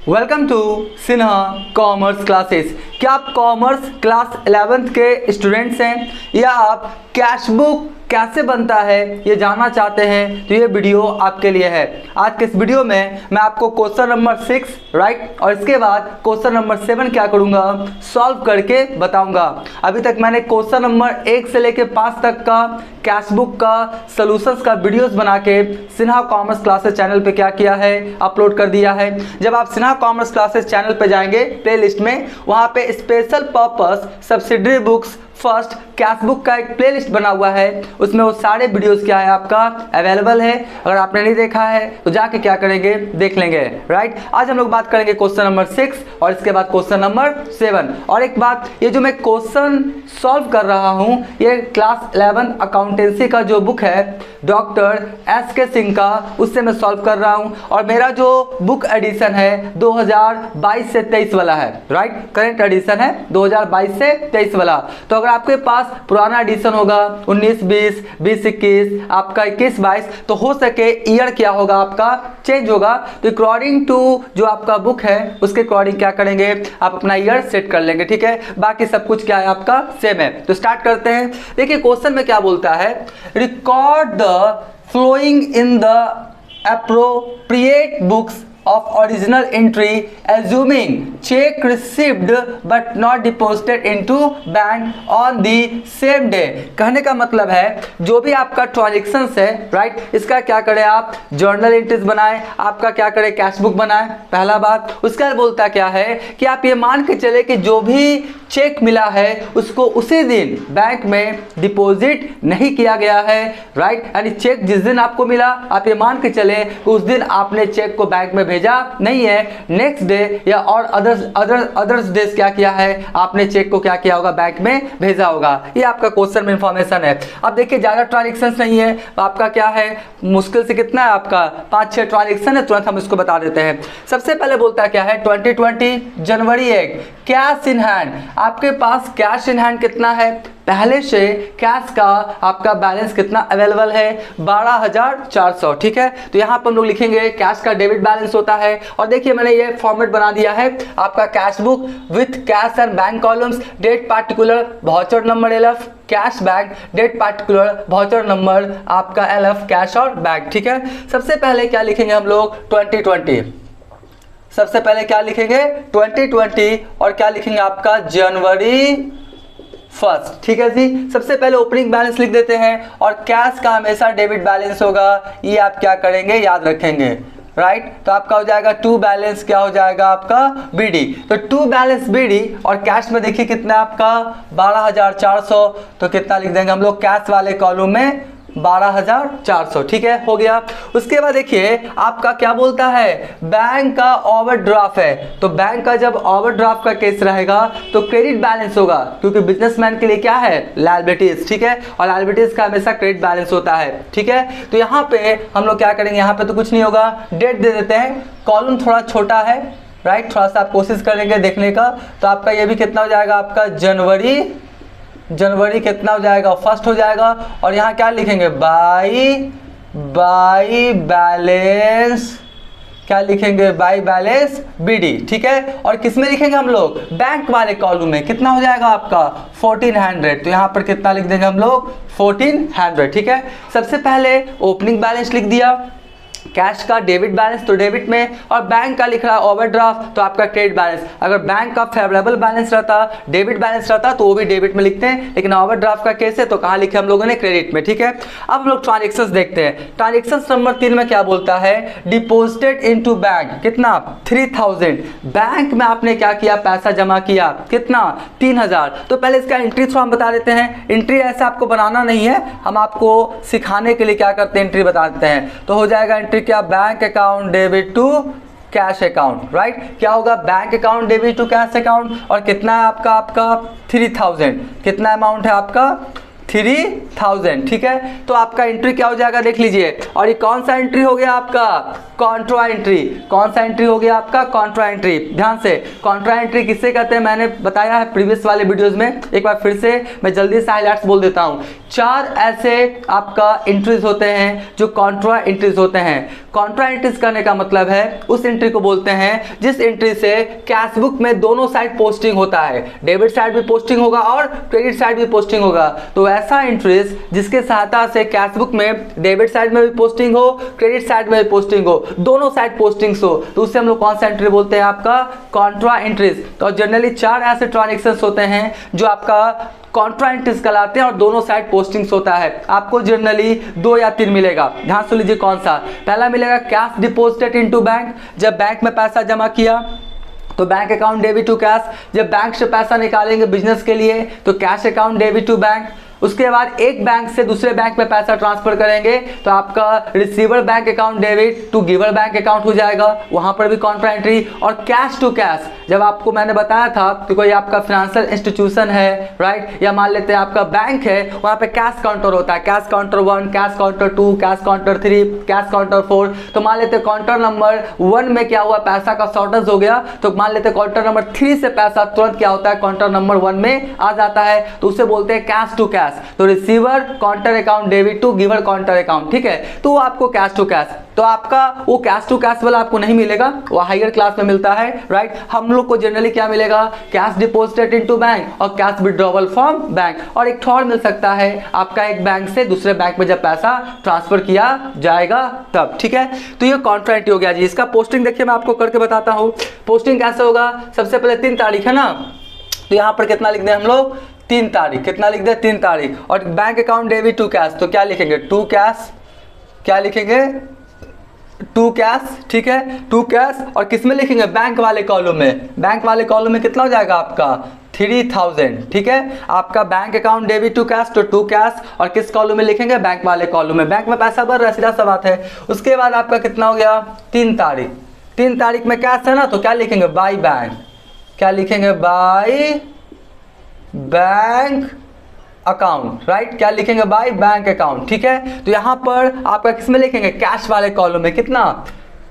Welcome to Sinha commerce classes. क्या आप commerce class 11th के स्टूडेंट्स हैं या आप कैश बुक कैसे बनता है ये जानना चाहते हैं तो ये वीडियो आपके लिए है। आज के इस वीडियो में मैं आपको क्वेश्चन नंबर 6 राइट और इसके बाद क्वेश्चन नंबर 7 क्या करूँगा सॉल्व करके बताऊँगा। अभी तक मैंने क्वेश्चन नंबर 1 से लेके 5 तक का कैश बुक का सॉल्यूशंस का वीडियोस बना के सिन्हा कॉमर्स क्लासेस चैनल पे क्या किया है अपलोड कर दिया है। जब आप सिन्हा कॉमर्स क्लासेस चैनल पे जाएंगे प्लेलिस्ट में वहाँ पे special purpose subsidiary books first cash book का एक प्लेलिस्ट बना हुआ है, उसमें वो सारे वीडियोस क्या है आपका अवेलेबल है। अगर आपने नहीं देखा है तो जाके क्या करेंगे देख लेंगे राइट। आज हम लोग बात करेंगे क्वेश्चन नंबर 6 और इसके बाद क्वेश्चन नंबर 7। और एक बात, ये जो मैं क्वेश्चन सॉल्व कर रहा हूँ ये क्लास 11 अकाउंटेंसी का जो बुक है Dr.S.K. सिंह का उससे मैं सॉल्व कर रहा हूँ। और मेरा जो बुक एडिशन है 2022 से 23 वाला है राइट, करेंट एडिशन है 2022 से 23 वाला। तो अगर आपके पास पुराना एडिशन होगा 19-20, 20-21, आपका 21-22 तो हो सके ईयर क्या होगा आपका चेंज होगा। तो अकॉर्डिंग टू जो आपका बुक है उसके अकॉर्डिंग क्या करेंगे आप अपना ईयर सेट कर लेंगे, ठीक है। बाकी सब कुछ क्या है आपका सेम है। तो स्टार्ट करते हैं। देखिए क्वेश्चन में क्या बोलता है, record the flowing in the appropriate books of original entry assuming check received but not deposited into bank on the same day। कहने का मतलब है जो भी आपका ट्रांजेक्शंस है राइट इसका क्या करें आप जर्नल एंट्रीज बनाएं, आपका क्या करें कैश बुक बनाएं, पहला बात। उसके बाद बोलता क्या है कि आप ये मान के चले कि जो भी चेक मिला है उसको उसी दिन बैंक में डिपॉजिट नहीं किया गया है राइट। यानी चेक जिस दिन आपको मिला आप ये मान के चले कि उस दिन आपने चेक को बैंक में भेजा नहीं है, नेक्स्ट डे या और अदर्स डेज क्या किया है आपने चेक को क्या किया होगा बैंक में भेजा होगा। ये आपका क्वेश्चन में इंफॉर्मेशन है। अब देखिए ज्यादा ट्रांजेक्शंस नहीं है, आपका क्या है मुश्किल से कितना है आपका 5-6 ट्रांजेक्शन है, तुरंत हम इसको बता देते हैं। सबसे पहले बोलता क्या है 2020 जनवरी 1 कैश इन हैंड। आपके पास कैश इन हैंड कितना है, पहले से कैश का आपका बैलेंस कितना अवेलेबल है 12,400, ठीक है। तो यहाँ पर हम लोग लिखेंगे कैश का डेबिट बैलेंस होता है। और देखिए मैंने ये फॉर्मेट बना दिया है आपका cash book with cash and bank columns, date particular voucher number LF cash bank, date particular voucher number आपका LF कैश और बैंक, ठीक है। सबसे पहले क्या लिखेंगे हम लोग 2020, सबसे पहले क्या लिखेंगे 2020 और क्या लिखेंगे आपका जनवरी 1, ठीक है जी। सबसे पहले ओपनिंग बैलेंस लिख देते हैं और कैश का हमेशा डेबिट बैलेंस होगा, ये आप क्या करेंगे याद रखेंगे राइट। तो आपका हो जाएगा टू बैलेंस क्या हो जाएगा आपका BD। तो टू बैलेंस BD और कैश में देखिए कितना आपका 12,400, तो कितना लिख देंगे हम लोग कैश वाले कॉलम में 12,400, ठीक है हो गया। उसके बाद देखिए आपका क्या बोलता है बैंक का ओवरड्राफ्ट है। तो बैंक का जब ओवरड्राफ्ट का केस रहेगा तो क्रेडिट बैलेंस होगा क्योंकि बिजनेसमैन के लिए क्या है लायबिलिटीज, ठीक है। और लायबिलिटीज का हमेशा क्रेडिट बैलेंस होता है, ठीक है। तो यहाँ पे हम लोग क्या करेंगे, यहाँ पे तो कुछ नहीं होगा, डेट दे देते हैं, कॉलम थोड़ा छोटा है राइट, थोड़ा सा आप कोशिश करेंगे देखने का। तो आपका ये भी कितना हो जाएगा आपका जनवरी कितना हो जाएगा 1 हो जाएगा। और यहाँ क्या लिखेंगे बाई बैलेंस, क्या लिखेंगे बाई बैलेंस BD, ठीक है। और किस में लिखेंगे हम लोग बैंक वाले कॉलम में, कितना हो जाएगा आपका 1400। तो यहाँ पर कितना लिख देंगे हम लोग 1400, ठीक है। सबसे पहले ओपनिंग बैलेंस लिख दिया, कैश का डेबिट बैलेंस तो डेबिट में, और बैंक का लिख रहा है ओवरड्राफ्ट तो आपका क्रेडिट बैलेंस। अगर बैंक का फेवरेबल बैलेंस रहता डेबिट बैलेंस रहता तो वो भी डेबिट में लिखते हैं, लेकिन ओवरड्राफ्ट का केस है तो कहाँ लिखे हम लोगों ने क्रेडिट में, ठीक है। अब हम लोग ट्रांजेक्शंस देखते हैं। ट्रांजेक्शंस नंबर 3 में क्या बोलता है डिपॉजिटेड इनटू बैंक, कितना 3000। बैंक में आपने क्या किया पैसा जमा किया कितना 3000। तो पहले इसका एंट्री थ्रू हम बता देते हैं। एंट्री ऐसा आपको बनाना नहीं है, हम आपको सिखाने के लिए क्या करते हैं एंट्री बता देते हैं। तो हो जाएगा क्या bank account debit to cash account right. क्या होगा bank account debit to cash account और कितना है आपका 3000, कितना अमाउंट है आपका 3000, ठीक है। तो आपका एंट्री क्या हो जाएगा देख लीजिए। और ये कौन सा एंट्री हो गया आपका? Contra entry. कौन सा एंट्री हो गया आपका? Contra entry. ध्यान से, कॉन्ट्रा एंट्री किससे कहते हैं मैंने बताया है प्रीवियस वाले वीडियोस में, एक बार फिर से मैं जल्दी से हाइलाइट्स बोल देता हूँ। 4 ऐसे आपका एंट्रीज होते हैं जो कॉन्ट्रा एंट्रीज होते हैं। कॉन्ट्रा एंट्रीज करने का मतलब है उस एंट्री को बोलते हैं जिस एंट्री से कैश बुक में दोनों साइड पोस्टिंग होता है, डेबिट साइड भी पोस्टिंग होगा और क्रेडिट साइड भी पोस्टिंग होगा। तो ऐसा एंट्रीज जिसके सहायता से कैश बुक में डेबिट साइड में भी पोस्टिंग हो, क्रेडिट साइड में भी पोस्टिंग हो, दोनों साइड पोस्टिंग्स हो, तो उससे हम लोग कौन सा एंट्री बोलते हैं? आपका कॉन्ट्रा एंट्रीज। तो जनरली 4 ऐसे ट्रांजेक्शंस होते हैं जो आपका कॉन्ट्रा एंट्रीज कहलाते हैं और दोनों साइड पोस्टिंग्स होता है। आपको जनरली 2 या 3 मिलेगा। ध्यान सुन लीजिए कौन सा। पहला मिलेगा कैश डिपॉजिटेड इनटू बैंक, जब बैंक में पैसा जमा किया तो bank account debit to cash. जब बैंक से पैसा निकालेंगे बिजनेस के लिए तो cash account debit to bank. उसके बाद एक बैंक से दूसरे बैंक में पैसा ट्रांसफर करेंगे तो आपका receiver bank account debit to giver bank account हो जाएगा, वहां पर भी कॉन्ट्रा एंट्री। और कैश टू कैश, जब आपको मैंने बताया था कि कोई आपका फाइनेंशियल इंस्टीट्यूशन है, राइट, या मान लेते हैं आपका बैंक है, वहां पे कैश काउंटर होता है, cash counter 1, cash counter 2, cash counter 3, cash counter 4। तो मान लेते हैं काउंटर नंबर 1 में क्या हुआ, पैसा का शॉर्टेज हो गया, तो मान लेते हैं काउंटर नंबर 3 से पैसा तुरंत क्या होता है, काउंटर नंबर 1 में आ जाता है, तो उसे बोलते हैं कैश टू कैश। तो receiver counter account debit to giver counter account, ठीक है। तो आपको कैश टू कैश, तो आपका वो कैश टू कैश वाला आपको नहीं मिलेगा, वो हायर क्लास में मिलता है, राइट। हम लोग को जनरली क्या मिलेगा, कैश डिपॉजिटेड इनटू बैंक और कैश विड्रॉवल फ्रॉम बैंक। और एक थर्ड मिल सकता है आपका एक बैंक से दूसरे बैंक में जब पैसा ट्रांसफर किया जाएगा तब, ठीक है। तो ये कॉन्ट्रा एंट्री हो गया जी। इसका पोस्टिंग देखिए मैं आपको करके बताता हूँ। पोस्टिंग कैसे होगा, सबसे पहले 3 तारीख है ना, तो यहाँ पर कितना लिख दें हम लोग, 3 तारीख। कितना लिख दे, 3 तारीख। और bank account debit to cash, तो क्या लिखेंगे, टू कैश। क्या लिखेंगे, टू कैश, ठीक है, टू कैश। और किस में लिखेंगे, बैंक वाले कॉलम में। बैंक वाले कॉलम में कितना हो जाएगा आपका 3000, ठीक है। आपका bank account debit to cash, तो टू कैश। और किस कॉलम में लिखेंगे, बैंक वाले कॉलम में। बैंक में पैसा भर रहा है, सीधा सा बात है। उसके बाद आपका कितना हो गया, 3 तारीख। 3 तारीख में कैश है ना, तो क्या लिखेंगे, बाय बैंक। क्या लिखेंगे, बाय बैंक अकाउंट, राइट। क्या लिखेंगे, बाय बैंक अकाउंट, ठीक है। तो यहां पर आपका किसमें लिखेंगे, कैश वाले कॉलम में। कितना,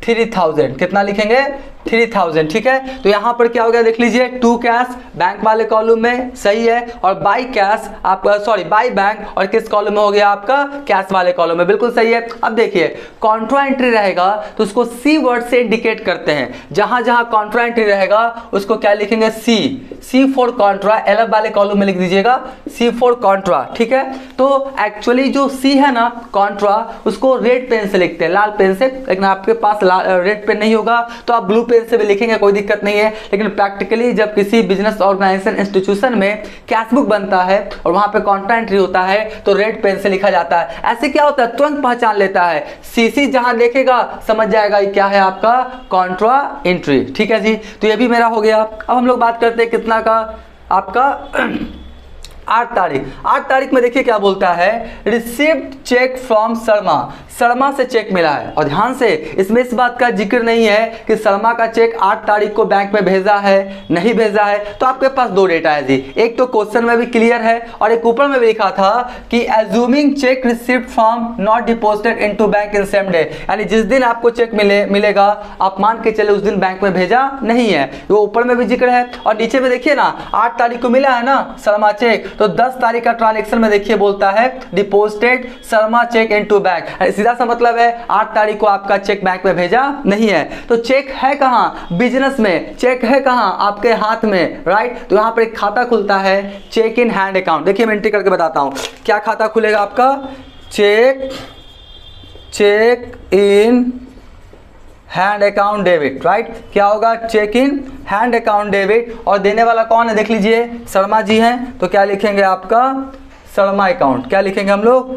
3000। कितना लिखेंगे, 3000, ठीक है। तो यहां पर क्या हो गया देख लीजिए, टू कैश बैंक वाले कॉलम में, सही है। और बाय कैश आपका, सॉरी बाय बैंक, और किस कॉलम में हो गया आपका, कैश वाले कॉलम में, बिल्कुल सही है। अब देखिए कॉन्ट्रा एंट्री रहेगा तो उसको सी वर्ड से इंडिकेट करते हैं। जहां जहां कॉन्ट्रा एंट्री रहेगा उसको क्या लिखेंगे, सी फॉर कॉन्ट्रा। एल वाले कॉलम में लिख दीजिएगा सी फॉर कॉन्ट्रा, ठीक है। तो एक्चुअली जो सी है ना कॉन्ट्रा, उसको रेड पेन से लिखते हैं, लाल पेन से, लेकिन आपके पास रेड पेन नहीं होगा तो आप ब्लू पेन से भी लिखेंगे, कोई दिक्कत नहीं है। लेकिन प्रैक्टिकली जब किसी बिजनेस ऑर्गेनाइजेशन इंस्टीट्यूशन में कैश बुक बनता है और वहां पे कॉन्ट्रा एंट्री होता है तो रेड पेन से लिखा जाता है। ऐसे क्या होता है, तुरंत पहचान लेता है, सीसी जहां देखेगा समझ जाएगा ये क्या है आपका कॉन्ट्रा एंट्री, ठीक है जी। तो ये भी मेरा हो गया। अब हम लोग बात करते हैं कितना का, आपका 8 तारीख। 8 तारीख में देखिए क्या बोलता है, received cheque from Sharma. Sharma से चेक मिला है। और ध्यान से इसमें इस बात का जिक्र नहीं है कि शर्मा का चेक 8 तारीख को बैंक में भेजा है नहीं भेजा है। तो आपके पास 2 डेटा है जी, एक तो क्वेश्चन में भी क्लियर है और एक ऊपर में भी लिखा था कि assuming check received from not deposited into bank in same day, यानी जिस दिन आपको चेक मिलेगा आप मान के चले उस दिन बैंक में भेजा नहीं है, वो ऊपर में भी जिक्र है। और नीचे में देखिए ना 8 तारीख को मिला है ना शर्मा चेक, तो 10 तारीख का ट्रांजेक्शन में देखिए बोलता है deposited Sharma cheque into bank. सीधा सा मतलब है 8 तारीख को आपका चेक बैंक में भेजा नहीं है। तो चेक है कहाँ, बिजनेस में। चेक है कहाँ, आपके हाथ में, राइट। तो यहाँ पर एक खाता खुलता है, चेक इन हैंड अकाउंट। देखिए मैं एंट्री करके बताता हूँ क्या खाता खुलेगा आपका, cheque in hand account debit, right. क्या होगा, cheque in hand account debit. और देने वाला कौन है देख लीजिए, शर्मा जी हैं, तो क्या लिखेंगे आपका शर्मा अकाउंट। क्या लिखेंगे हम लोग,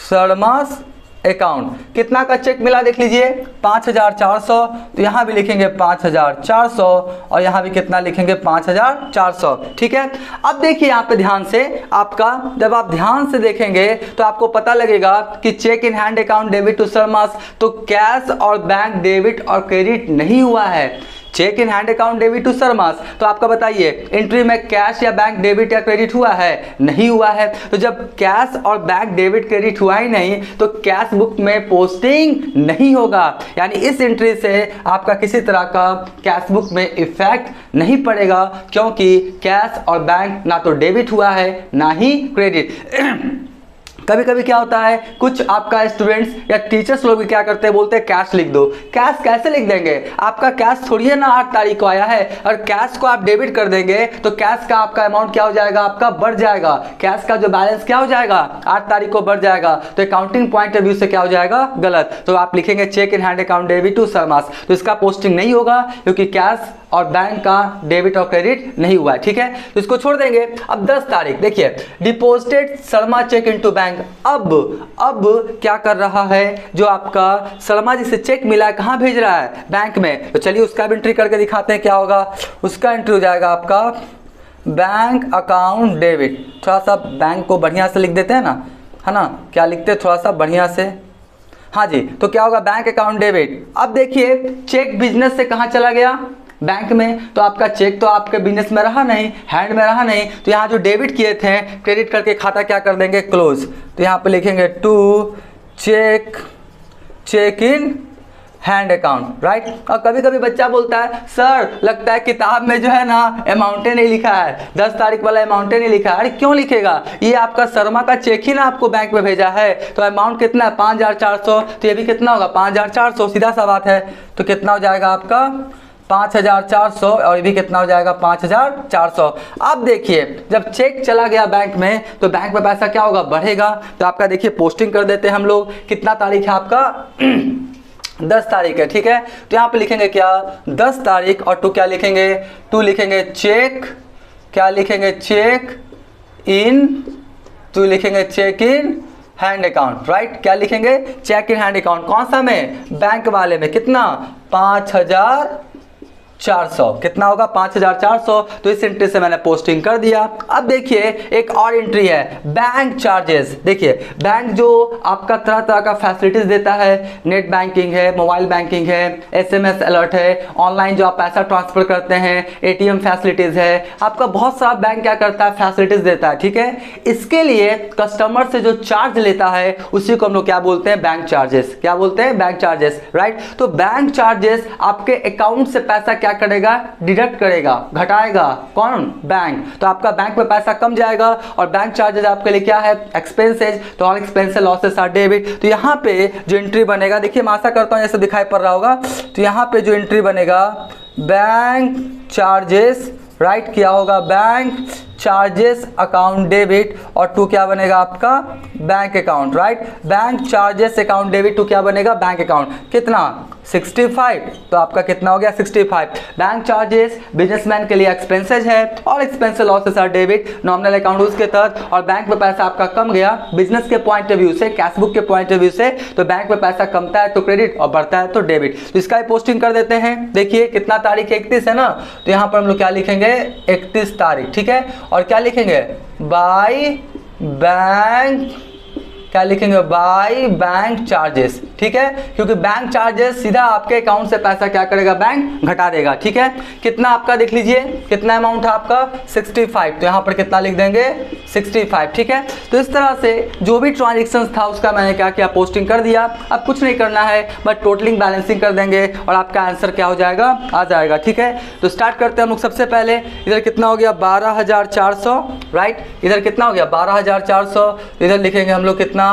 शर्मास अकाउंट। कितना का चेक मिला देख लीजिए, 5400। तो यहाँ भी लिखेंगे 5400 और यहाँ भी कितना लिखेंगे 5400, ठीक है। अब देखिए यहाँ पे ध्यान से, आपका जब आप ध्यान से देखेंगे तो आपको पता लगेगा कि cheque in hand account debit to Sharma's, तो कैश और बैंक डेबिट और क्रेडिट नहीं हुआ है। Cheque in hand account debit to Sharma's, तो आपका बताइए एंट्री में कैश या बैंक डेबिट या क्रेडिट हुआ है? नहीं हुआ है। तो जब कैश और बैंक डेबिट क्रेडिट हुआ ही नहीं तो कैश बुक में पोस्टिंग नहीं होगा, यानी इस एंट्री से आपका किसी तरह का कैश बुक में इफेक्ट नहीं पड़ेगा, क्योंकि कैश और बैंक ना तो डेबिट हुआ है ना ही क्रेडिट। कभी कभी क्या होता है, कुछ आपका स्टूडेंट्स या टीचर्स लोग भी क्या करते हैं, बोलते हैं कैश लिख दो। कैश कैसे लिख देंगे? आपका कैश थोड़ी है ना 8 तारीख को आया है, और कैश को आप डेबिट कर देंगे तो कैश का आपका अमाउंट क्या हो जाएगा, आपका बढ़ जाएगा। कैश का जो बैलेंस क्या हो जाएगा, 8 तारीख को बढ़ जाएगा, तो अकाउंटिंग पॉइंट ऑफ व्यू से क्या हो जाएगा, गलत। तो आप लिखेंगे cheque in hand account debit to Sharma's, तो इसका पोस्टिंग नहीं होगा क्योंकि कैश और बैंक का डेबिट और क्रेडिट नहीं हुआ है, ठीक है, तो इसको छोड़ देंगे। अब 10 तारीख देखिए, deposited Sharma cheque into bank. अब क्या कर रहा है, जो आपका शर्मा जी से चेक मिला है कहाँ भेज रहा है, बैंक में। तो चलिए उसका भी एंट्री करके दिखाते हैं क्या होगा। उसका एंट्री हो जाएगा आपका बैंक अकाउंट डेबिट। थोड़ा सा बैंक को बढ़िया से लिख देते हैं ना, है ना, क्या लिखते हैं थोड़ा सा बढ़िया से, हाँ जी। तो क्या होगा, बैंक अकाउंट डेबिट। अब देखिए चेक बिजनेस से कहाँ चला गया, बैंक में। तो आपका चेक तो आपके बिजनेस में रहा नहीं, हैंड में रहा नहीं, तो यहाँ जो डेबिट किए थे क्रेडिट करके खाता क्या कर देंगे, क्लोज। तो यहाँ पे लिखेंगे to cheque in hand account, right. और कभी कभी बच्चा बोलता है सर लगता है किताब में जो है ना अमाउंटे नहीं लिखा है, 10 तारीख वाला अमाउंटे नहीं लिखा है। अरे क्यों लिखेगा, ये आपका शर्मा का चेक ही ना आपको बैंक में भेजा है, तो अमाउंट कितना है 5400, तो ये भी कितना होगा 5400, सीधा सा बात है। तो कितना हो जाएगा आपका 5400, और ये भी कितना हो जाएगा 5400। अब देखिए जब चेक चला गया बैंक में तो बैंक में पैसा क्या होगा, बढ़ेगा। तो आपका देखिए पोस्टिंग कर देते हैं हम लोग, कितना तारीख है आपका 10 तारीख है, ठीक है। तो यहाँ पे लिखेंगे क्या 10 तारीख, और टू क्या लिखेंगे, टू लिखेंगे चेक, क्या लिखेंगे चेक इन, टू लिखेंगे cheque in hand account, right. क्या लिखेंगे, चेक इन हैंड अकाउंट। कौन सा में, बैंक वाले में। कितना 5400, कितना होगा 5400। तो इस एंट्री से मैंने पोस्टिंग कर दिया। अब देखिए एक और एंट्री है, बैंक चार्जेस। देखिए बैंक जो आपका तरह तरह का फैसिलिटीज देता है, नेट बैंकिंग है, मोबाइल बैंकिंग है, SMS अलर्ट है, ऑनलाइन जो आप पैसा ट्रांसफर करते हैं, ATM फैसिलिटीज है, आपका बहुत सारा बैंक क्या करता है, फैसिलिटीज देता है, ठीक है। इसके लिए कस्टमर से जो चार्ज लेता है उसी को हम लोग क्या बोलते हैं, बैंक चार्जेस। क्या बोलते हैं, बैंक चार्जेस, राइट। तो बैंक चार्जेस आपके अकाउंट से पैसा क्या करेगा, डिडक्ट करेगा, घटाएगा, कौन, बैंक। तो आपका बैंक में पैसा कम जाएगा, और बैंक चार्जेस आपके लिए क्या है, एक्सपेंसेज। तो all expenses losses are debit. तो यहाँ पे जो एंट्री बनेगा, देखिए मैं आशा करता हूँ जैसे दिखाई पड़ रहा होगा, तो यहाँ पे जो एंट्री बनेगा बैंक चार्जेस, राइट, क्या होगा बैंक चार्जेस अकाउंट डेबिट, और टू क्या बनेगा आपका bank account, right. Bank charges account debit to क्या बनेगा, बैंक अकाउंट। कितना 65, तो आपका कितना हो गया 65। बैंक चार्जेस बिजनेसमैन के लिए एक्सपेंसेज है, और expenses losses are debit, nominal account उसके तहत। और बैंक में पैसा आपका कम गया बिजनेस के पॉइंट ऑफ व्यू से, कैश बुक के पॉइंट ऑफ व्यू से। तो बैंक में पैसा कमता है तो क्रेडिट, और बढ़ता है तो डेबिट। तो इसका भी पोस्टिंग कर देते हैं। देखिए कितना तारीख 31 है ना, तो यहाँ पर हम लोग क्या लिखेंगे 31 तारीख, ठीक है। और क्या लिखेंगे, बाय बैंक, क्या लिखेंगे, बाय बैंक चार्जेस, ठीक है, क्योंकि बैंक चार्जेस सीधा आपके अकाउंट से पैसा क्या करेगा, बैंक घटा देगा, ठीक है। कितना आपका देख लीजिए, कितना अमाउंट है आपका 65, तो यहाँ पर कितना लिख देंगे 65, ठीक है। तो इस तरह से जो भी ट्रांजेक्शन था उसका मैंने क्या किया, पोस्टिंग कर दिया। अब कुछ नहीं करना है, बस टोटलिंग बैलेंसिंग कर देंगे और आपका आंसर क्या हो जाएगा, आ जाएगा, ठीक है। तो स्टार्ट करते हैं हम लोग। सबसे पहले इधर कितना हो गया 12400, राइट। इधर कितना हो गया 12400, इधर लिखेंगे हम लोग कितना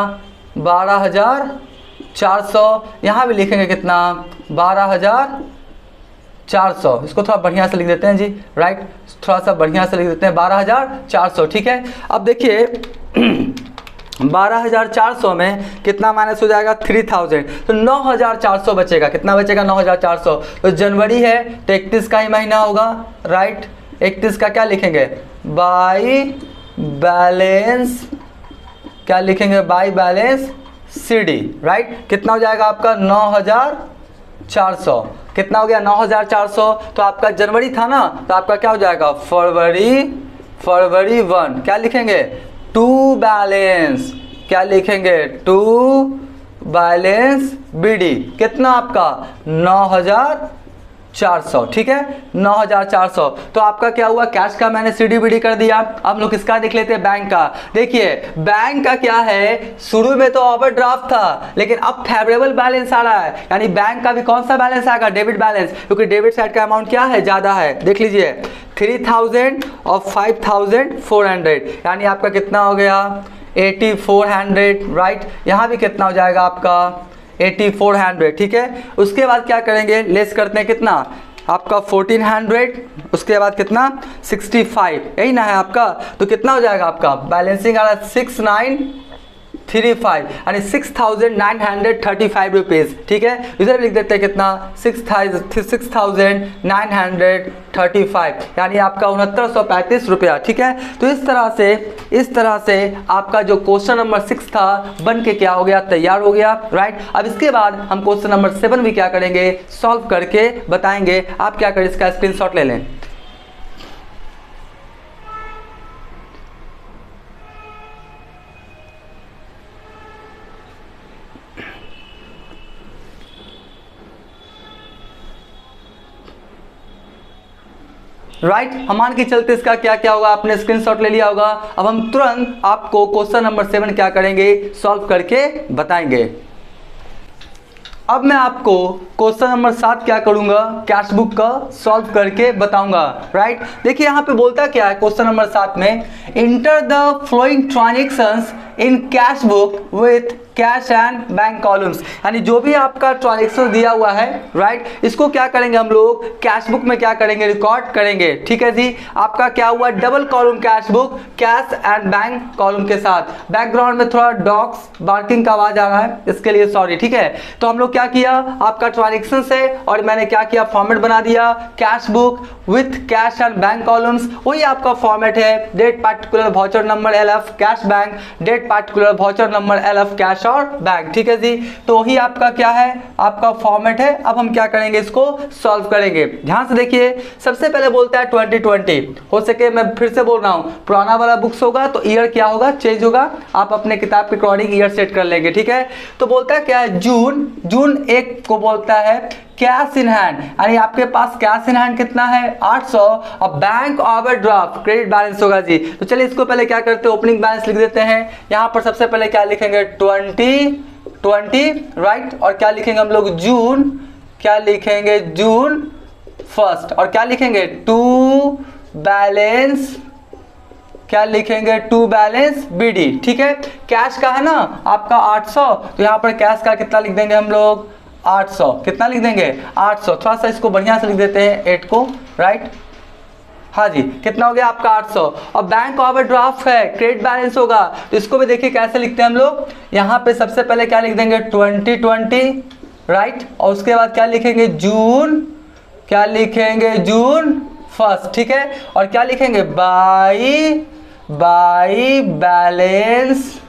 12400, यहाँ भी लिखेंगे कितना 12400। इसको थोड़ा बढ़िया से लिख देते हैं जी, राइट, थोड़ा सा बढ़िया से लिख देते हैं 12400, ठीक है। अब देखिए 12400 में कितना माइनस हो जाएगा 3000, तो 9400 बचेगा। कितना बचेगा 9400। तो जनवरी है तो 31 का ही महीना होगा, राइट। 31 का क्या लिखेंगे, बाई बैलेंस, क्या लिखेंगे, बाई बैलेंस CD, राइट। कितना हो जाएगा आपका 9400। कितना हो गया 9400। तो आपका जनवरी था ना, तो आपका क्या हो जाएगा फरवरी 1, क्या लिखेंगे टू बैलेंस, क्या लिखेंगे टू बैलेंस BD। कितना आपका 9400, 9,400, ठीक है 9,400। तो आपका क्या हुआ, कैश का मैंने सीडीबीडी कर दिया। अब हम लोग किसका देख लेते हैं, बैंक का। देखिए बैंक का क्या है, शुरू में तो ओवरड्राफ्ट था, लेकिन अब फेवरेबल बैलेंस आ रहा है, यानी बैंक का भी कौन सा बैलेंस आएगा, डेबिट बैलेंस, क्योंकि डेबिट साइड का अमाउंट क्या है, ज्यादा है। देख लीजिए 3,000 और 5,400, यानी आपका कितना हो गया 8,400, राइट। यहाँ भी कितना हो जाएगा आपका 8,400, ठीक है। उसके बाद क्या करेंगे, लेस करते हैं कितना आपका 1,400, उसके बाद कितना 65, यही ना है आपका। तो कितना हो जाएगा आपका बैलेंसिंग आ रहा है 6,935, यानी 6,935 रुपीज़, ठीक है। इधर लिख देते हैं कितना 6,935, यानी आपका 6,935 रुपया, ठीक है। तो इस तरह से आपका जो क्वेश्चन नंबर 6 था बन के क्या हो गया, तैयार हो गया, राइट। अब इसके बाद हम क्वेश्चन नंबर 7 भी क्या करेंगे, सॉल्व करके बताएंगे। आप क्या करें, इसका स्क्रीनशॉट ले लें। राइट हम मान के चलते इसका क्या क्या होगा, आपने स्क्रीनशॉट ले लिया होगा। अब हम तुरंत आपको क्वेश्चन नंबर 7 क्या करेंगे, सॉल्व करके बताएंगे। अब मैं आपको क्वेश्चन नंबर 7 क्या करूंगा, कैश बुक का सॉल्व करके बताऊंगा, राइट। देखिए यहाँ पे बोलता क्या है क्वेश्चन नंबर 7 में, enter the flowing transactions in cash book with cash and bank columns, यानी जो भी आपका ट्रांजेक्शन दिया हुआ है, राइट, इसको क्या करेंगे हम लोग कैश बुक में क्या करेंगे, रिकॉर्ड करेंगे, ठीक है जी। आपका क्या हुआ, double column cash book, cash and bank column के साथ। बैकग्राउंड में थोड़ा डॉग्स बार्किंग का आवाज आ रहा है, इसके लिए सॉरी, ठीक है। तो हम लोग क्या किया, आपका ट्रांजेक्शन से और मैंने क्या किया, फॉर्मेट बना दिया cash book with cash and bank columns, वही आपका फॉर्मेट है। Date particular voucher number LF cash bank, date particular voucher number LF cash और बैंक, ठीक है जी। तो वही आपका क्या है, आपका फॉर्मेट है। अब हम क्या करेंगे, इसको सॉल्व करेंगे। ध्यान से देखिए, सबसे पहले बोलता है 2020, हो सके मैं फिर से बोल रहा हूं, पुराना वाला बुक्स होगा तो ईयर क्या होगा, चेंज होगा, आप अपने किताब के अकॉर्डिंग ईयर सेट कर लेंगे, ठीक है। तो बोलता है क्या है, जून 1 को बोलता है कैश इन हैंड, यानी आपके पास कैश इन हैंड कितना है 800, और बैंक ओवरड्राफ्ट क्रेडिट बैलेंस होगा जी। तो चलिए इसको पहले क्या करते हैं, ओपनिंग बैलेंस लिख देते हैं। यहाँ पर सबसे पहले क्या लिखेंगे 20, राइट, और क्या लिखेंगे हम लोग जून, क्या लिखेंगे जून 1, और क्या लिखेंगे टू बैलेंस, क्या लिखेंगे टू बैलेंस BD, ठीक है। कैश का है ना आपका 800, तो यहाँ पर कैश का कितना लिख देंगे हम लोग 800, कितना लिख देंगे 800, थोड़ा सा इसको बढ़िया से लिख देते हैं 8 को, राइट। हाँ जी, कितना हो गया आपका 800। और बैंक ओवरड्राफ्ट है, क्रेडिट बैलेंस होगा, तो इसको भी देखिए कैसे लिखते हैं हम लोग। यहाँ पे सबसे पहले क्या लिख देंगे 2020, राइट, और उसके बाद क्या लिखेंगे जून, क्या लिखेंगे जून 1, ठीक है। और क्या लिखेंगे बाई बैलेंस,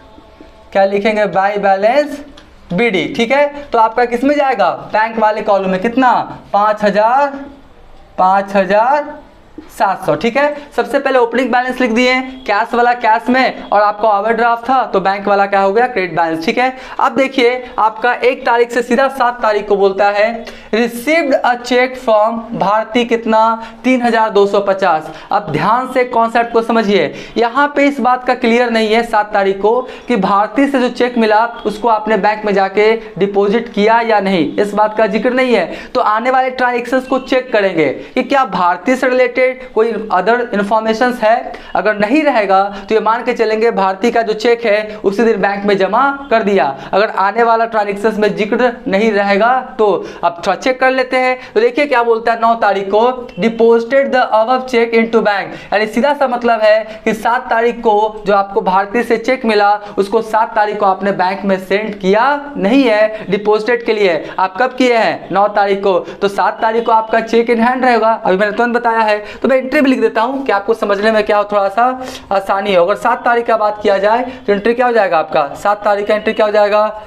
क्या लिखेंगे बाई बैलेंस BD, ठीक है। तो आपका किस में जाएगा, बैंक वाले कॉलम में, कितना 5,700, ठीक है। सबसे पहले ओपनिंग बैलेंस लिख दिए, कैश वाला कैश में, और आपका ओवरड्राफ्ट था तो बैंक वाला क्या हो गया क्रेडिट बैलेंस, ठीक है। अब देखिए आपका 1 तारीख से सीधा 7 तारीख को बोलता है received a cheque from Bharti, कितना 3,250। अब ध्यान से कॉन्सेप्ट को समझिए, यहाँ पे इस बात का क्लियर नहीं है 7 तारीख को कि भारती से जो चेक मिला उसको आपने बैंक में जाके डिपॉजिट किया या नहीं, इस बात का जिक्र नहीं है। तो आने वाले ट्रांजेक्शंस को चेक करेंगे कि क्या भारती से रिलेटेड कोई अदर इंफॉर्मेशन है। अगर नहीं रहेगा तो ये मान के चलेंगे भारती का जो चेक है उसी दिन बैंक में जमा कर दिया। अगर आने वाला ट्रांजेक्शन में जिक्र नहीं रहेगा तो अब थोड़ा चेक कर लेते हैं। तो देखिए क्या बोलता है 9 तारीख को deposited the above cheque into bank, यानी सीधा सा मतलब है कि 7 तारीख को जो आपको भारती से चेक मिला उसको 7 तारीख को आपने बैंक में सेंड किया नहीं है डिपॉजिटेड के लिए। आप कब किए हैं 9 तारीख को, तो 7 तारीख को आपका चेक इन हैंड रहेगा। अभी मैंने तुरंत बताया है, तो मैं एंट्री भी लिख देता हूं कि आपको समझने में क्या हो, थोड़ा सा आसानी हो। अगर 7 तारीख का बात किया जाए तो एंट्री क्या हो जाएगा आपका, 7 तारीख का एंट्री क्या हो जाएगा,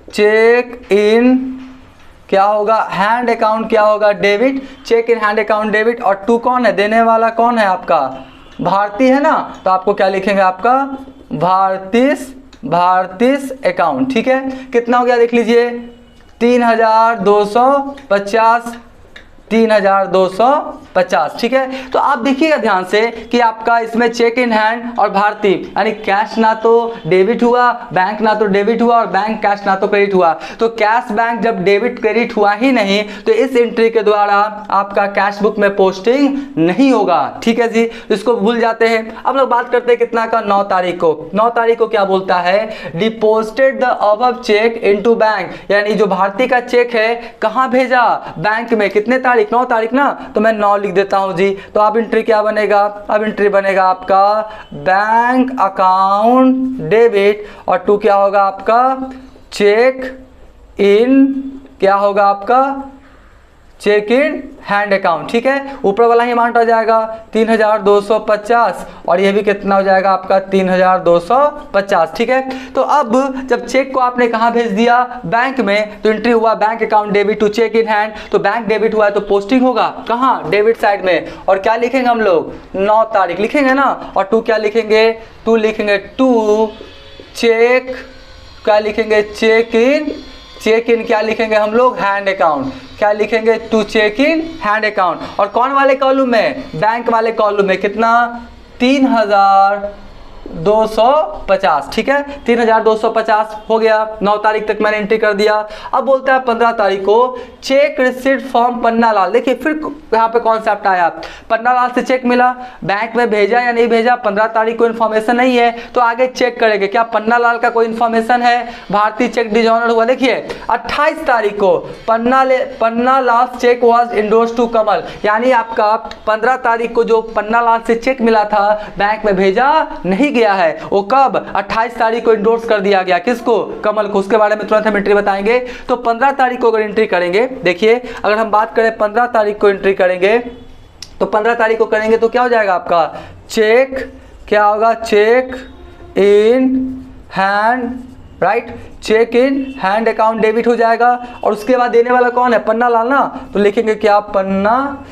चेक इन क्या होगा हैंड अकाउंट, क्या होगा debit, cheque in hand account debit. और टू कौन है, देने वाला कौन है आपका भारती है ना, तो आपको क्या लिखेंगे आपका भारतीस अकाउंट, ठीक है। कितना हो गया देख लीजिए 3,250, 3,250, ठीक है। तो आप देखिएगा ध्यान से कि आपका इसमें चेक इन हैंड और भारतीय यानी कैश ना तो डेबिट हुआ, बैंक ना तो डेबिट हुआ और बैंक कैश ना तो क्रेडिट हुआ। तो कैश बैंक जब डेबिट क्रेडिट हुआ ही नहीं तो इस एंट्री के द्वारा आपका कैश बुक में पोस्टिंग नहीं होगा, ठीक है जी। इसको भूल जाते हैं। अब लोग बात करते हैं कितना का, 9 तारीख को। 9 तारीख को क्या बोलता है, deposited the above cheque into bank, यानी जो भारतीय का चेक है कहां भेजा, बैंक में। कितने तारीख, 9 तारीख ना, तो मैं 9 लिख देता हूं जी। तो अब एंट्री क्या बनेगा, अब एंट्री बनेगा आपका बैंक अकाउंट डेबिट और 2 क्या होगा आपका चेक इन, क्या होगा आपका चेक इन हैंड अकाउंट, ठीक है। ऊपर वाला ही अमाउंट आ जाएगा 3,250 और ये भी कितना हो जाएगा आपका 3,250, ठीक है। तो अब जब चेक को आपने कहाँ भेज दिया, बैंक में, तो एंट्री हुआ bank account debit to cheque in hand. तो बैंक डेबिट हुआ है तो पोस्टिंग होगा कहाँ, डेबिट साइड में। और क्या लिखेंगे हम लोग, 9 तारीख लिखेंगे ना। और 2 क्या लिखेंगे, 2 लिखेंगे 2 चेक, क्या लिखेंगे चेक इन, चेक इन क्या लिखेंगे हम लोग, हैंड अकाउंट। क्या लिखेंगे, to cheque in hand account. और कौन वाले कॉलम में, बैंक वाले कॉलम में। कितना, 3,250, ठीक है। 3,250 हो गया। 9 तारीख तक मैंने एंट्री कर दिया। अब बोलता है 15 तारीख को check receipt from Panna Lal. देखिए फिर यहाँ पे कॉन्सेप्ट आया, पन्ना लाल से चेक मिला, बैंक में भेजा या नहीं भेजा, 15 तारीख को इन्फॉर्मेशन नहीं है तो आगे चेक करेंगे क्या पन्ना लाल का कोई इन्फॉर्मेशन है। भारतीय चेक डिजॉनर हुआ। देखिए 28 तारीख को Panna Lal check was endorse to कमल, यानी आपका 15 तारीख को जो पन्ना लाल से चेक मिला था बैंक में भेजा नहीं गया है, वो कब, 28 तारीख को इंडोर्स कर दिया गया। किसको, कमल को। उसके बारे में तुरंत हम एंट्री बताएंगे। तो 15 तारीख को अगर एंट्री करेंगे, देखिए अगर हम बात करें 15 तारीख को एंट्री करेंगे तो 15 तारीख को करेंगे तो क्या हो जाएगा आपका चेक, क्या होगा cheque in hand, right, cheque in hand account debit हो जाएगा। और उसके बाद देने वाला कौन है, पन्ना लाल ना, तो लिखेंगे क्या पन्ना,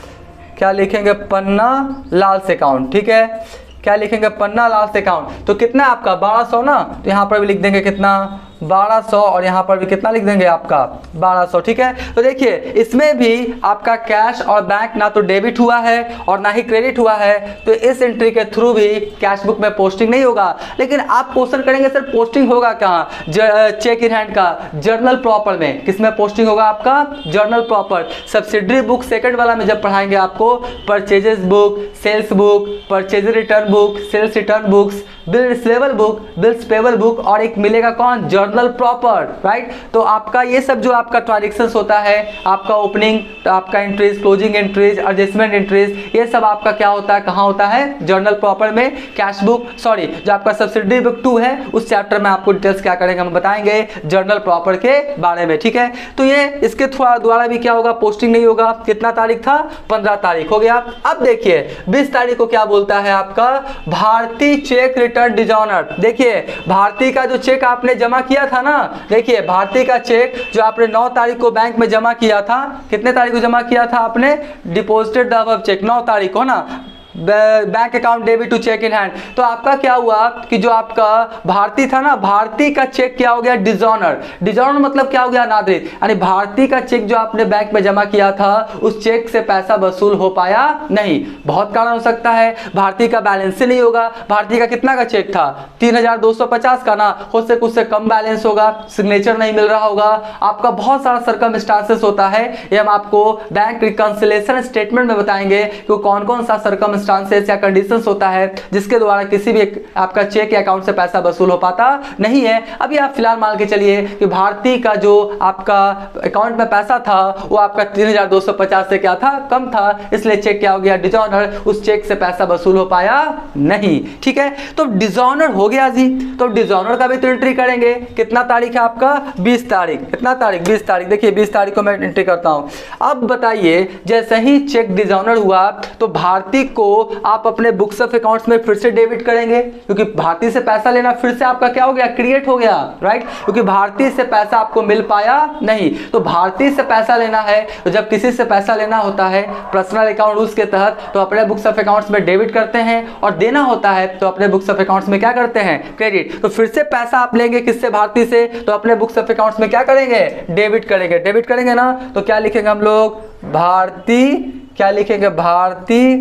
क्या लिखेंगे पन्ना लाल से अकाउंट, ठीक है। क्या लिखेंगे, पन्ना लाल से अकाउंट। तो कितना है आपका 1200 ना, तो यहाँ पर भी लिख देंगे कितना 1200 और यहाँ पर भी कितना लिख देंगे आपका 1200, ठीक है। तो देखिए इसमें भी आपका कैश और बैंक ना तो डेबिट हुआ है और ना ही क्रेडिट हुआ है, तो इस एंट्री के थ्रू भी कैश बुक में पोस्टिंग नहीं होगा। लेकिन आप क्वेश्चन करेंगे सर पोस्टिंग होगा कहाँ, चेक इन हैंड का जर्नल प्रॉपर में। किसमें पोस्टिंग होगा आपका, journal proper. Subsidiary book second वाला में जब पढ़ाएंगे आपको purchases book, sales book, purchase return book, sales return books, bill receivable book, bills payable book और एक मिलेगा कौन, जर्नल प्रॉपर, राइट। तो आपका ये सब जो आपका ट्रांजैक्शंस होता है, आपका ओपनिंग, तो आपका entries, closing entries, adjustment entries, ये सब आपका क्या होता है, कहाँ होता है, जर्नल प्रॉपर में। कैश बुक, सॉरी जो आपका सब्सिडरी बुक 2 है उस चैप्टर में आपको डिटेल्स क्या करेंगे हम बताएंगे जर्नल प्रॉपर के बारे में, ठीक है। तो ये इसके द्वारा भी क्या होगा, पोस्टिंग नहीं होगा। कितना तारीख था, 15 तारीख हो गया। अब देखिए 20 तारीख को क्या बोलता है आपका भारतीय चेक रिटर्न डिजॉनर। देखिए भारतीय का जो चेक आपने जमा किया था ना, देखिए भारतीय का चेक जो आपने 9 तारीख को बैंक में जमा किया था, कितने तारीख को जमा किया था आपने, डिपॉजिटेड द अबव चेक 9 तारीख को ना, bank account debit to cheque in hand. तो आपका क्या हुआ कि जो आपका भारतीय था ना, भारतीय का चेक क्या हो गया, डिजॉनर। डिजॉनर मतलब क्या हो गया, नादरित, यानी भारतीय का चेक जो आपने बैंक में जमा किया था उस चेक से पैसा वसूल हो पाया नहीं। बहुत कारण हो सकता है, भारतीय का बैलेंस ही नहीं होगा। भारतीय का कितना का चेक था, 3,250 का ना, खुद से कुछ से कम बैलेंस होगा, सिग्नेचर नहीं मिल रहा होगा, आपका बहुत सारा सर्कमस्टांसेस होता है। ये हम आपको बैंक रिकंसिलिएशन स्टेटमेंट में बताएंगे कि कौन कौन सा सर्कमस्टांसेस या कंडीशंस होता है जिसके द्वारा किसी भी आपका चेक या अकाउंट से पैसा वसूल हो पाता नहीं है। अभी आप फिलहाल मान के चलिए कि भारतीय का जो आपका अकाउंट में पैसा था वो आपका 3,250 से क्या था, कम था, इसलिए चेक क्या हो गया, डिजॉनर। उस चेक से पैसा वसूल हो पाया नहीं, ठीक है। तो डिजॉनर हो गया जी। तो डिजॉनर का भी तो एंट्री करेंगे। कितना तारीख है आपका, 20 तारीख। कितना तारीख, 20 तारीख। देखिए 20 तारीख को मैं एंट्री करता हूं। अब बताइए जैसे ही चेक डिजॉनर हुआ तो भारतीय को आप अपने बुक्स ऑफ अकाउंट्स में फिर से डेबिट करेंगे, क्योंकि भारतीय से पैसा लेना फिर से आपका क्या हो गया, क्रिएट हो गया, राइट। क्योंकि भारतीय से पैसा आपको मिल पाया नहीं, तो भारतीय से पैसा लेना है, तो जब किसी से पैसा लेना होता है पर्सनल अकाउंट रूल्स के तहत, तो अपने बुक्स ऑफ अकाउंट्स में डेबिट करते हैं, और देना होता है तो अपने बुक्स ऑफ अकाउंट्स में क्या करते हैं, क्रेडिट। तो फिर से पैसा आप लेंगे किससे, भारतीय से, तो अपने बुक्स ऑफ अकाउंट्स में क्या करेंगे, डेबिट करेंगे। डेबिट करेंगे ना, तो क्या लिखेंगे हम लोग, भारतीय, क्या लिखेंगे, भारतीय,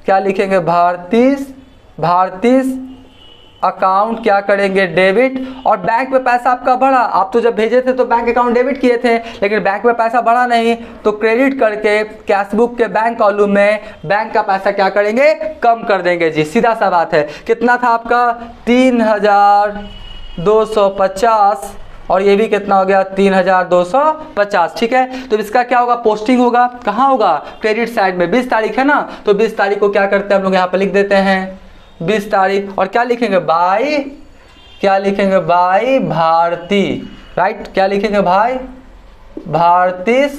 क्या लिखेंगे, भारतीय, भारतीय अकाउंट क्या करेंगे, डेबिट। और बैंक में पैसा आपका बढ़ा, आप तो जब भेजे थे तो बैंक अकाउंट डेबिट किए थे, लेकिन बैंक में पैसा बढ़ा नहीं, तो क्रेडिट करके कैश बुक के बैंक कॉलम में बैंक का पैसा क्या करेंगे, कम कर देंगे जी, सीधा सा बात है। कितना था आपका, 3250, और ये भी कितना हो गया, 3250, ठीक है। तो इसका क्या होगा, पोस्टिंग होगा, कहाँ होगा, क्रेडिट साइड में। 20 तारीख है ना, तो 20 तारीख को क्या करते हैं हम लोग, यहाँ पे लिख देते हैं 20 तारीख, और क्या लिखेंगे, बाई, क्या लिखेंगे, बाई भारतीय, राइट, क्या लिखेंगे भाई, भारतीय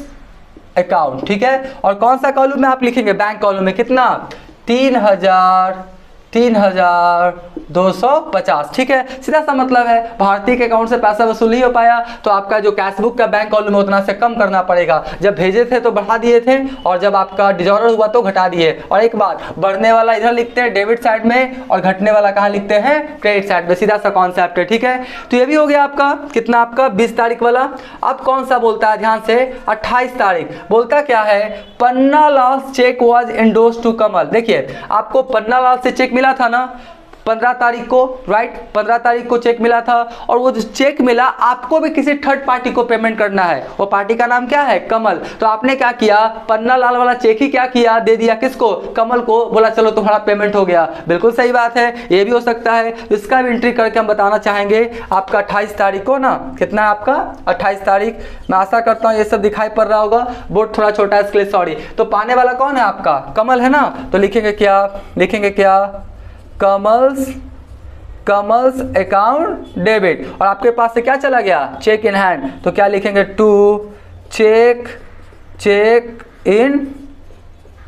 अकाउंट, ठीक है। और कौन सा कॉलम में आप लिखेंगे, बैंक कॉलम में, कितना, 3250, ठीक है। सीधा सा मतलब है, भारतीय के अकाउंट से पैसा वसूल नहीं हो पाया, तो आपका जो कैश बुक का बैंक कॉलम है उतना से कम करना पड़ेगा। जब भेजे थे तो बढ़ा दिए थे, और जब आपका डिजॉर्डर हुआ तो घटा दिए। और एक बात, बढ़ने वाला इधर लिखते हैं डेबिट साइड में, और घटने वाला कहाँ लिखते हैं, क्रेडिट साइड में। सीधा सा कॉन्सेप्ट है, ठीक है। तो ये भी हो गया आपका, कितना आपका, 20 तारीख वाला। अब कौन सा बोलता है, ध्यान से, 28 तारीख बोलता क्या है, Panna Lal check was endorsed to कमल। देखिए, आपको पन्ना लाल से चेक मिला था ना 15 तारीख को, राइट, 15 तारीख को चेक मिला था, और वो जो चेक मिला आपको भी किसी थर्ड पार्टी को पेमेंट करना है, वो पार्टी का नाम क्या है, कमल। तो आपने क्या किया, पन्ना लाल वाला चेक ही क्या किया, दे दिया किसको, कमल को, बोला चलो तुम्हारा पेमेंट हो गया। बिल्कुल सही बात है, ये भी हो सकता है। इसका भी एंट्री करके हम बताना चाहेंगे आपका 28 तारीख को ना, कितना है आपका, 28 तारीख। मैं आशा करता हूँ ये सब दिखाई पड़ रहा होगा, बोर्ड थोड़ा छोटा है इसके लिए सॉरी। तो पाने वाला कौन है आपका, कमल है ना, तो लिखेंगे क्या, लिखेंगे क्या, कमल्स अकाउंट डेबिट। और आपके पास से क्या चला गया, चेक इन हैंड, तो क्या लिखेंगे, to cheque in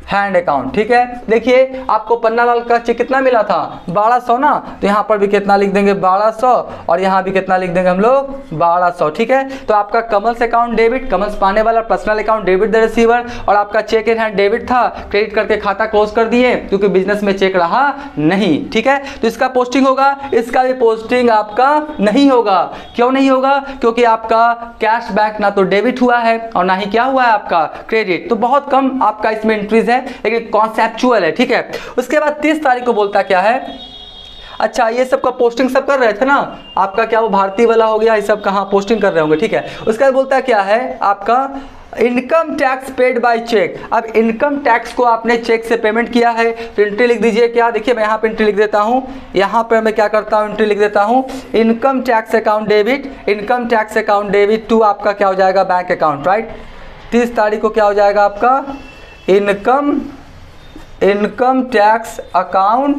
hand account, ठीक है। देखिए, आपको पन्ना लाल का चेक कितना मिला था, 1200 ना, तो यहाँ पर भी कितना लिख देंगे, 1200, और यहाँ भी कितना लिख देंगे हम लोग, 1200, ठीक है। तो आपका कमल्स अकाउंट डेबिट, कमल्स पाने वाला, personal account debit the receiver, और आपका चेक इन हैंड डेबिट था, क्रेडिट करके खाता क्लोज कर दिए, क्योंकि बिजनेस में चेक रहा नहीं, ठीक है। तो इसका पोस्टिंग होगा, इसका भी पोस्टिंग आपका नहीं होगा। क्यों नहीं होगा, क्योंकि आपका कैश बैक ना तो डेबिट हुआ है, और ना ही क्या हुआ है आपका, क्रेडिट। तो बहुत कम आपका इसमें एंट्रीज है, लेकिन कॉन्सेप्चुअल है, ठीक है। उसके बाद 30 तारीख को बोलता क्या है, अच्छा ये सब का पोस्टिंग सब कर रहे थे ना, आपका क्या वो भारतीय वाला हो गया, ये सब कहाँ पोस्टिंग कर रहे होंगे, ठीक है। उसके बाद बोलता क्या है आपका, income tax paid by cheque. अब इनकम टैक्स को आपने चेक से पेमेंट किया है, तो एंट्री लिख दीजिए क्या, देखिए मैं यहाँ पे एंट्री लिख देता हूँ, यहाँ पर मैं क्या करता हूँ, एंट्री लिख देता हूँ, income tax account debit, income tax account debit to आपका क्या हो जाएगा, बैंक अकाउंट, राइट। 30 तारीख को क्या हो जाएगा आपका, income tax account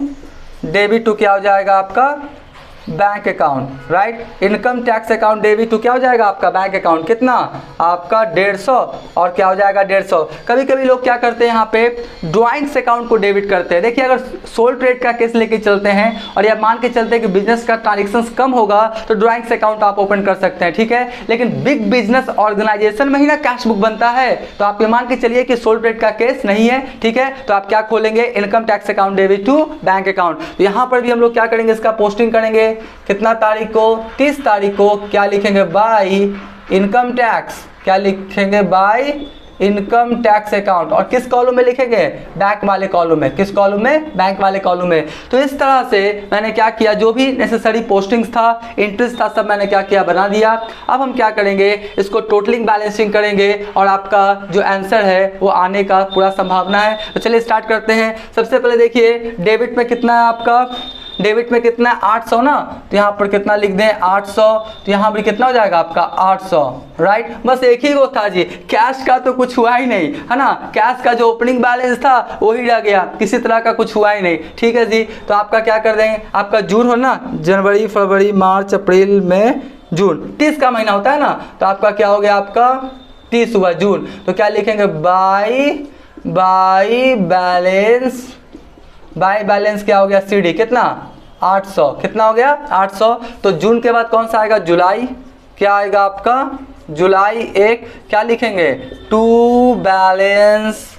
debit to क्या हो जाएगा आपका, bank account, right. Income tax account debit to क्या हो जाएगा आपका, बैंक अकाउंट, कितना आपका 150, और क्या हो जाएगा 150। कभी कभी लोग क्या करते हैं यहाँ पे, ड्राइंग्स अकाउंट को डेबिट करते हैं। देखिए, अगर सोल ट्रेड का केस लेके चलते हैं, और या मान के चलते हैं कि बिजनेस का ट्रांजेक्शन्स कम होगा, तो ड्राइंग्स अकाउंट आप ओपन कर सकते हैं, ठीक है। लेकिन बिग बिजनेस ऑर्गेनाइजेशन में ही ना कैश बुक बनता है, तो आप ये मान के चलिए कि सोल ट्रेड का केस नहीं है, ठीक है। तो आप क्या खोलेंगे, income tax account debit to bank account. तो यहाँ पर भी हम लोग क्या करेंगे, इसका पोस्टिंग करेंगे, कितना तारीख को, 30 तारीख को, क्या लिखेंगे, बाय इनकम टैक्स, क्या लिखेंगे, बाय इनकम टैक्स अकाउंट। और किस कॉलम में लिखेंगे, बैंक वाले कॉलम में, किस कॉलम में, बैंक वाले कॉलम में। तो इस तरह से मैंने क्या किया, जो भी नेसेसरी पोस्टिंग्स था, इंटरेस्ट था, सब मैंने क्या किया, बना दिया। अब हम क्या करेंगे, इसको टोटलिंग बैलेंसिंग करेंगे, और आपका जो आंसर है वो आने का पूरा संभावना है। तो चलिए स्टार्ट करते हैं। सबसे पहले देखिए, डेबिट में कितना है आपका, डेबिट में कितना है 800 ना, तो यहाँ पर कितना लिख दें 800, तो यहाँ पर कितना हो जाएगा आपका 800, राइट। बस एक ही वो था जी, कैश का तो कुछ हुआ ही नहीं है ना, कैश का जो ओपनिंग बैलेंस था वो ही रह गया, किसी तरह का कुछ हुआ ही नहीं, ठीक है जी। तो आपका क्या कर देंगे, आपका जून हो ना, जनवरी फरवरी मार्च अप्रैल मई जून, 30 का महीना होता है ना, तो आपका क्या हो गया, आपका 30 हुआ जून। तो क्या लिखेंगे, बाई बैलेंस बाय बैलेंस क्या हो गया CD कितना 800, कितना हो गया 800। तो जून के बाद कौन सा आएगा जुलाई, क्या आएगा आपका जुलाई 1, क्या लिखेंगे टू बैलेंस,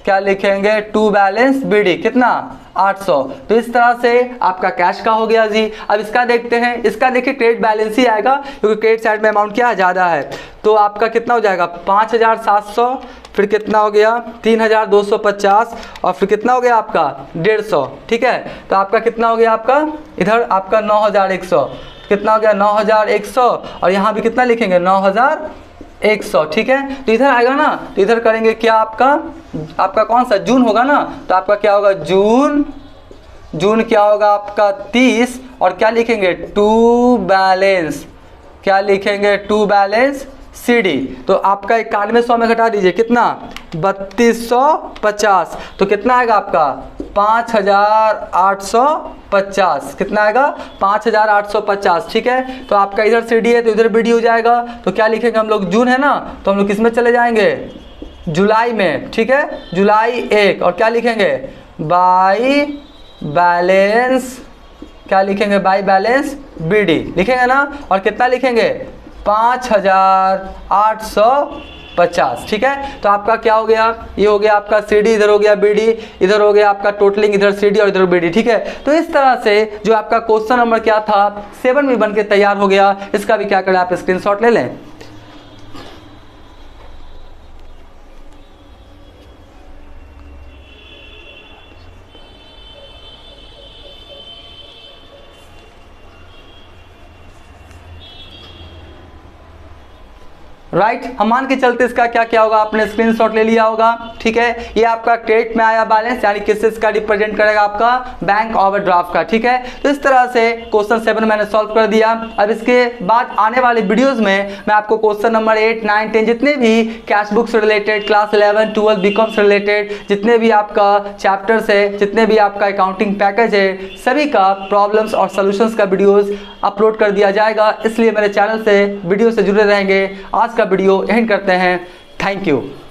क्या लिखेंगे टू बैलेंस BD कितना 800। तो इस तरह से आपका कैश का हो गया जी। अब इसका देखते हैं, इसका देखिए क्रेडिट बैलेंस ही आएगा क्योंकि क्रेडिट साइड में अमाउंट क्या ज़्यादा है। तो आपका कितना हो जाएगा 5700, फिर कितना हो गया 3250 और फिर कितना हो गया आपका 150, ठीक है। तो आपका कितना हो गया आपका इधर आपका 9100, कितना हो गया 9100 और यहाँ भी कितना लिखेंगे 9100, ठीक है। तो इधर आएगा ना, तो इधर करेंगे क्या आपका कौन सा जून होगा ना, तो आपका क्या होगा जून क्या होगा आपका 30 और क्या लिखेंगे टू बैलेंस, क्या लिखेंगे टू बैलेंस CD। तो आपका 9100 में घटा दीजिए कितना 3250, तो कितना आएगा आपका 5850, कितना आएगा 5850, ठीक है। तो आपका इधर CD है तो इधर BD हो जाएगा। तो क्या लिखेंगे हम लोग जून है ना, तो हम लोग किस में चले जाएंगे जुलाई में, ठीक है जुलाई 1 और क्या लिखेंगे बाय बैलेंस, क्या लिखेंगे बाय बैलेंस BD लिखेंगे ना, और कितना लिखेंगे 5850, ठीक है। तो आपका क्या हो गया, ये हो गया आपका CD, इधर हो गया BD, इधर हो गया आपका टोटलिंग, इधर CD और इधर BD, ठीक है। तो इस तरह से जो आपका क्वेश्चन नंबर क्या था 7 भी बन के तैयार हो गया। इसका भी क्या करें आप स्क्रीनशॉट ले लें। राइट, हम मान के चलते इसका क्या क्या होगा, आपने स्क्रीनशॉट ले लिया होगा, ठीक है। ये आपका क्रेडिट में आया बैलेंस, यानी किससे इसका रिप्रेजेंट करेगा आपका बैंक ओवरड्राफ्ट का, ठीक है। तो इस तरह से क्वेश्चन 7 मैंने सॉल्व कर दिया। अब इसके बाद आने वाले वीडियोस में मैं आपको क्वेश्चन नंबर 8, 9, 10 जितने भी कैश बुक से रिलेटेड, क्लास 11, 12 बीकॉम से रिलेटेड जितने भी आपका चैप्टर्स है, जितने भी आपका अकाउंटिंग पैकेज है, सभी का प्रॉब्लम्स और सोल्यूशंस का वीडियोस अपलोड कर दिया जाएगा। इसलिए मेरे चैनल से वीडियो से जुड़े रहेंगे। आज का वीडियो एंड करते हैं। Thank you.